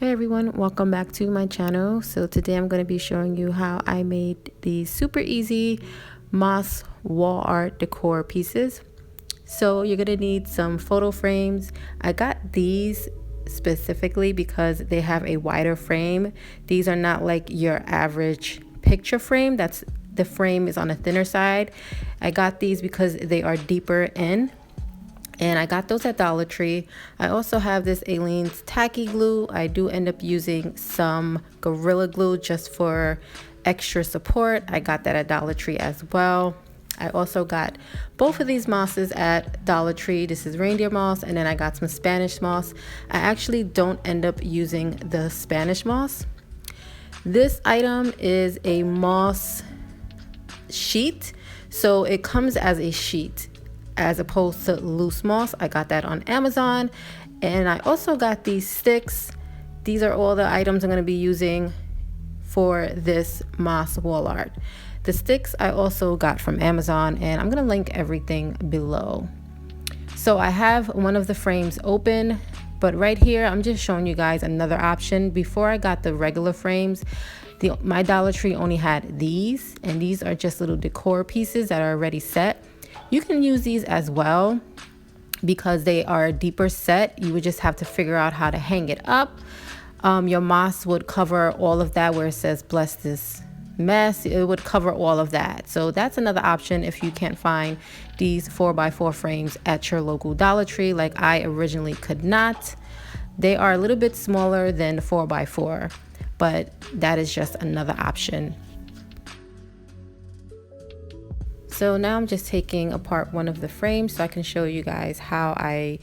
Hey everyone, welcome back to my channel. So today I'm going to be showing you how I made these super easy moss wall art decor pieces. So you're going to need some photo frames. I got these specifically because they have a wider frame. These are not like your average picture frame. The frame is on a thinner side. I got these because they are deeper in. And I got those at Dollar Tree. I also have this Aleene's tacky glue. I do end up using some Gorilla Glue just for extra support. I got that at Dollar Tree as well. I also got both of these mosses at Dollar Tree. This is reindeer moss, and then I got some Spanish moss. I actually don't end up using the Spanish moss. This item is a moss sheet, so it comes as a sheet as opposed to loose moss. I got that on Amazon. And I also got these sticks. These are all the items I'm going to be using for this moss wall art. The sticks I also got from Amazon, and I'm going to link everything below. So I have one of the frames open, but right here I'm just showing you guys another option. Before I got the regular frames, my Dollar Tree only had these, and these are just little decor pieces that are already set. You can use these as well because they are a deeper set. You would just have to figure out how to hang it up. Your moss would cover all of that where it says bless this mess. It would cover all of that. So that's another option if you can't find these 4x4 frames at your local Dollar Tree like I originally could not. They are a little bit smaller than 4x4, but that is just another option. So now I'm just taking apart one of the frames so I can show you guys how I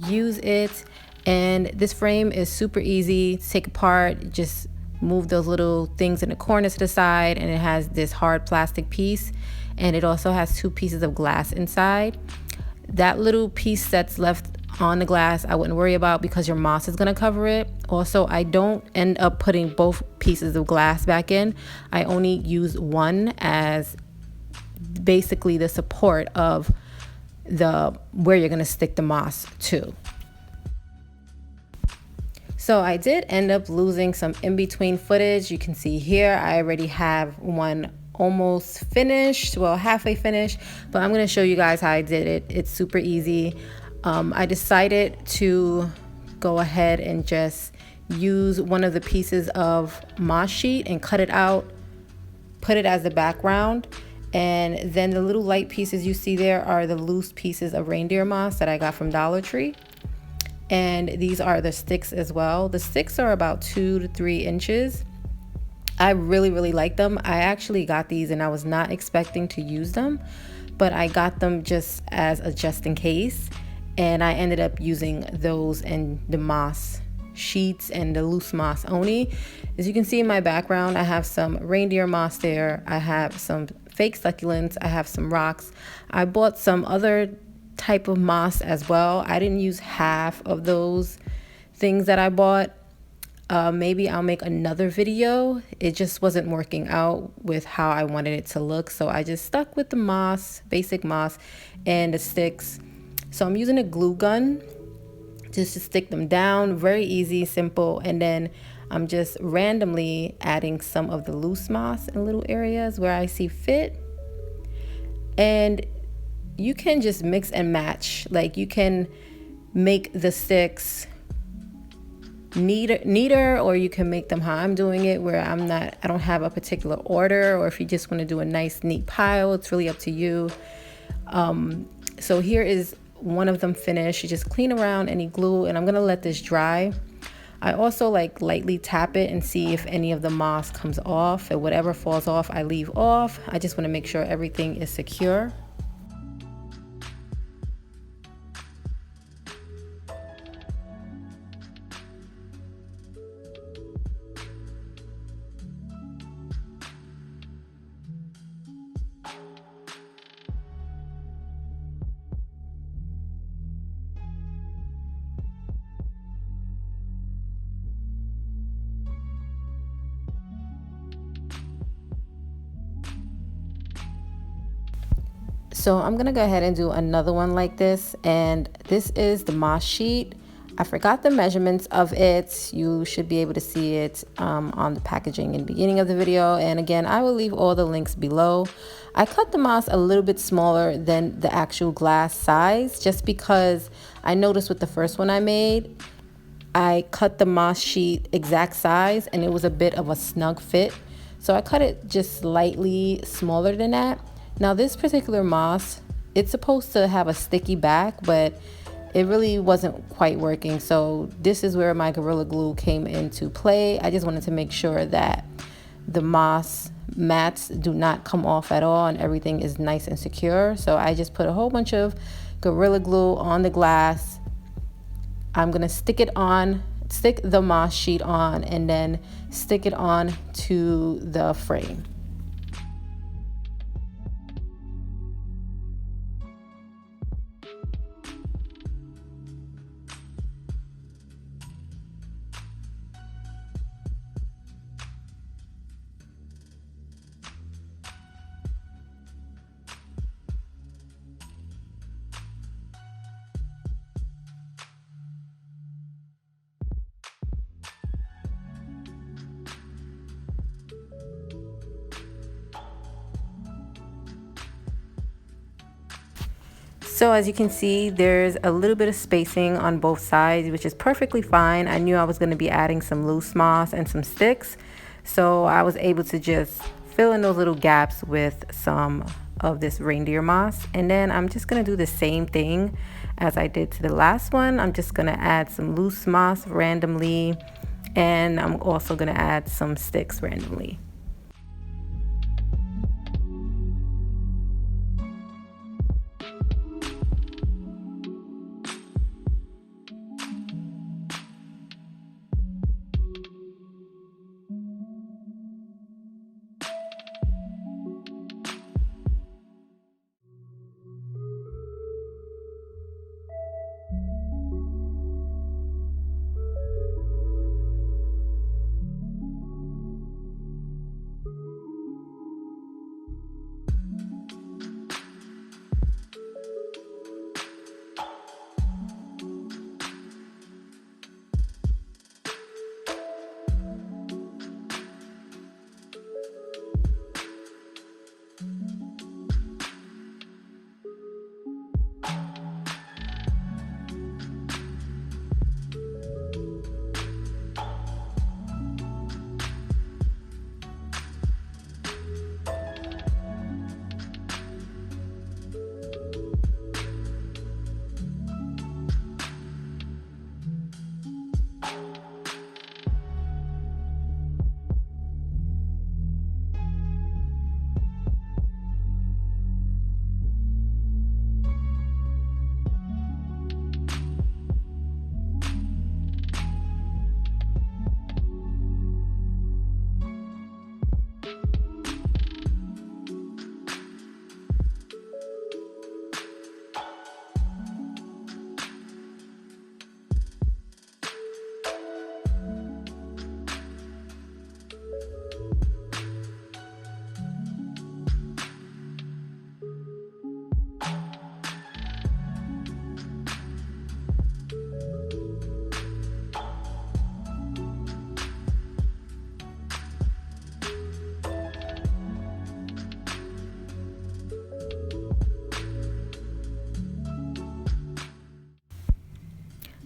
use it. And this frame is super easy to take apart. Just move those little things in the corners to the side, and it has this hard plastic piece, and it also has 2 pieces of glass inside. That little piece that's left on the glass I wouldn't worry about because your moss is going to cover it. Also, I don't end up putting both pieces of glass back in. I only use one as basically the support of where you're going to stick the moss to. So I did end up losing some in-between footage. You can see here I already have one almost finished, well, halfway finished, but I'm going to show you guys how I did it. It's super easy. I decided to go ahead and just use one of the pieces of moss sheet and cut it out, put it as the background. And then the little light pieces you see there are the loose pieces of reindeer moss that I got from Dollar Tree. And these are the sticks as well. The sticks are about 2 to 3 inches. I really like them. I actually got these and I was not expecting to use them, but I got them just in case. And I ended up using those and the moss sheets and the loose moss only. As you can see in my background, I have some reindeer moss there. I have some fake succulents. I have some rocks. I bought some other type of moss as well. I didn't use half of those things that I bought. Maybe I'll make another video. It just wasn't working out with how I wanted it to look. So I just stuck with the moss, basic moss, and the sticks. So I'm using a glue gun just to stick them down. Very easy, simple. And then I'm just randomly adding some of the loose moss in little areas where I see fit. And you can just mix and match. Like you can make the sticks neater, or you can make them how I'm doing it, where I don't have a particular order, or if you just want to do a nice neat pile, it's really up to you. So here is one of them finished. You just clean around any glue, and I'm gonna let this dry. I also lightly tap it and see if any of the moss comes off, and whatever falls off I leave off. I just want to make sure everything is secure. So I'm gonna go ahead and do another one like this, and this is the moss sheet. I forgot the measurements of it. You should be able to see it on the packaging in the beginning of the video. And again, I will leave all the links below. I cut the moss a little bit smaller than the actual glass size just because I noticed with the first one I made, I cut the moss sheet exact size and it was a bit of a snug fit. So I cut it just slightly smaller than that. Now this particular moss, it's supposed to have a sticky back, but it really wasn't quite working. So this is where my Gorilla Glue came into play. I just wanted to make sure that the moss mats do not come off at all and everything is nice and secure. So I just put a whole bunch of Gorilla Glue on the glass. I'm gonna stick the moss sheet on and then stick it on to the frame. So as you can see, there's a little bit of spacing on both sides, which is perfectly fine. I knew I was going to be adding some loose moss and some sticks, so I was able to just fill in those little gaps with some of this reindeer moss. And then I'm just going to do the same thing as I did to the last one. I'm just going to add some loose moss randomly, and I'm also going to add some sticks randomly.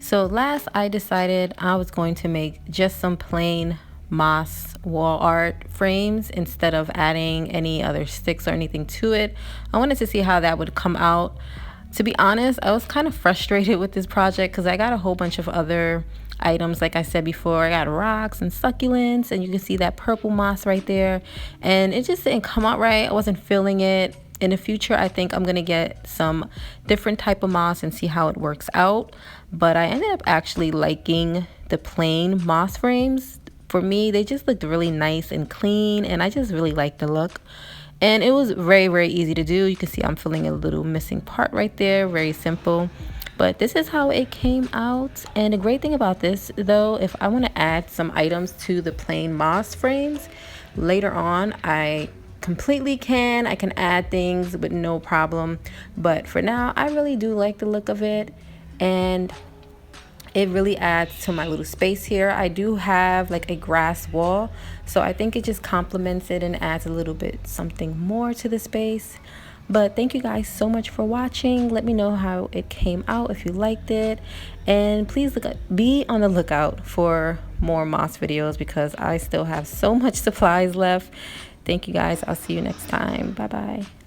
So last I decided I was going to make just some plain moss wall art frames instead of adding any other sticks or anything to it. I wanted to see how that would come out. To be honest, I was kind of frustrated with this project because I got a whole bunch of other items. Like I said before, I got rocks and succulents, and you can see that purple moss right there, and it just didn't come out right. I wasn't feeling it. In the future, I think I'm gonna get some different type of moss and see how it works out. But I ended up actually liking the plain moss frames. For me, they just looked really nice and clean, and I just really liked the look. And it was very, very easy to do. You can see I'm filling a little missing part right there, very simple. But this is how it came out. And the great thing about this, though, if I want to add some items to the plain moss frames later on, I completely can. I can add things with no problem. But for now, I really do like the look of it. And It really adds to my little space here. I do have like a grass wall, so I think it just complements it and adds a little bit something more to the space. But thank you guys so much for watching. Let me know how it came out, if you liked it, and please be on the lookout for more moss videos because I still have so much supplies left. Thank you guys. I'll see you next time. Bye bye.